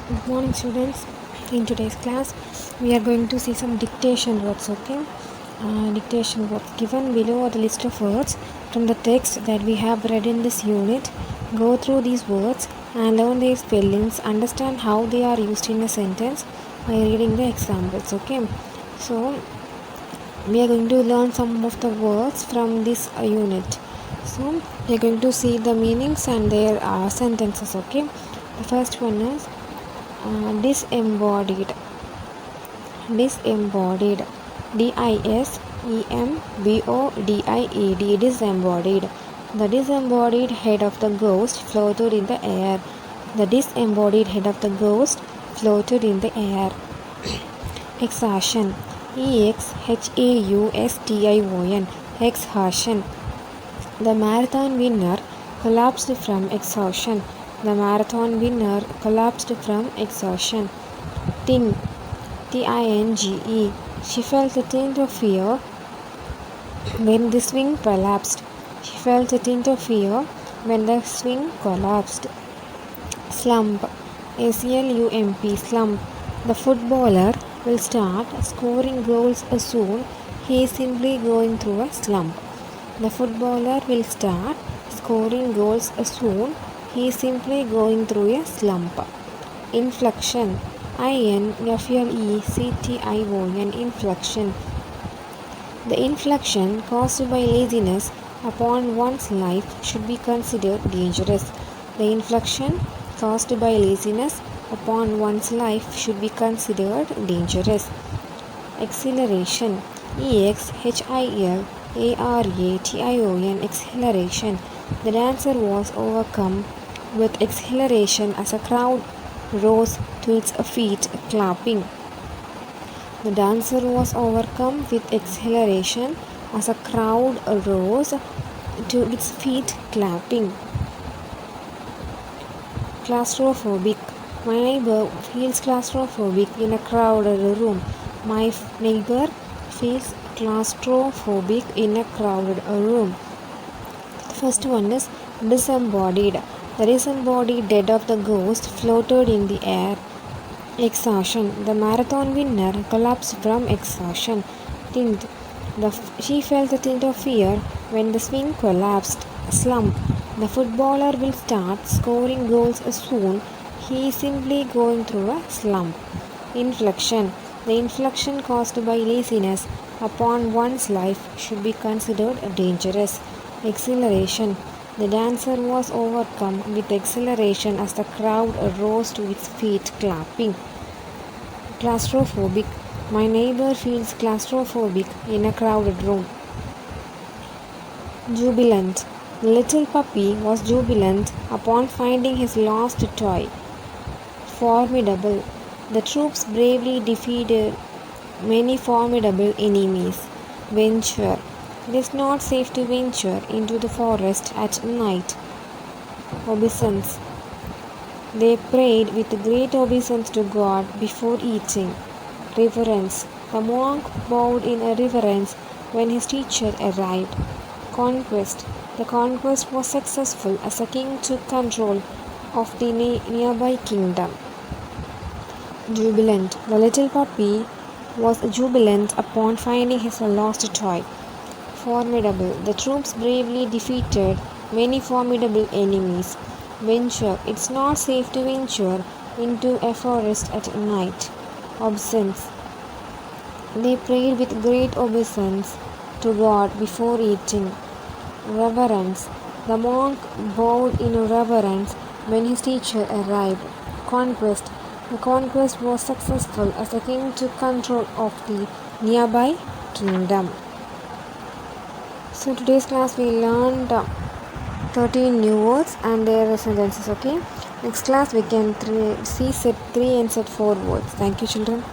Good morning, students. In today's class, we are going to see some dictation words. Okay, dictation words given below are the list of words from the text that we have read in this unit. Go through these words and learn their spellings. Understand how they are used in a sentence by reading the examples. Okay, so we are going to learn some of the words from this unit. So we are going to see the meanings and their sentences. Okay, the first one is disembodied. Disembodied. Disembodied. Disembodied. The disembodied head of the ghost floated in the air. The disembodied head of the ghost floated in the air. Exhaustion. Exhaustion. Exhaustion. The marathon winner collapsed from exhaustion. The marathon winner collapsed from exhaustion. Ting. Tinge. She felt a tint of fear when the swing collapsed. She felt a tint of fear when the swing collapsed. Slump. Slump. Slump. The footballer will start scoring goals soon. He is simply going through a slump. The footballer will start scoring goals soon. He is simply going through a slump. Inflection. Inflection. Inflection. The inflection caused by laziness upon one's life should be considered dangerous. The inflection caused by laziness upon one's life should be considered dangerous. Acceleration. Exhilaration. Acceleration. The dancer was overcome with exhilaration as a crowd rose to its feet, clapping. The dancer was overcome with exhilaration as a crowd rose to its feet, clapping. Claustrophobic. My neighbor feels claustrophobic in a crowded room. My neighbor feels claustrophobic in a crowded room. The first one is disembodied. The disembodied dead of the ghost floated in the air. Exhaustion. The marathon winner collapsed from exhaustion. Tint. She felt a tint of fear when the swing collapsed. Slump. The footballer will start scoring goals soon. He is simply going through a slump. Inflection. The inflection caused by laziness upon one's life should be considered dangerous. Acceleration. The dancer was overcome with exhilaration as the crowd rose to its feet, clapping. Claustrophobic. My neighbor feels claustrophobic in a crowded room. Jubilant. The little puppy was jubilant upon finding his lost toy. Formidable. The troops bravely defeated many formidable enemies. Venture. It is not safe to venture into the forest at night. Obeisance. They prayed with great obeisance to God before eating. Reverence. The monk bowed in a reverence when his teacher arrived. Conquest. The conquest was successful as the king took control of the nearby kingdom. Jubilant. The little puppy was jubilant upon finding his lost toy. Formidable. The troops bravely defeated many formidable enemies. Venture. It's not safe to venture into a forest at night. Obeisance. They prayed with great obeisance to God before eating. Reverence. The monk bowed in reverence when his teacher arrived. Conquest. The conquest was successful as the king took control of the nearby kingdom. So today's class we learned 13 new words and their sentences. Okay. Next class we can see set 3 and set 4 words. Thank you, children.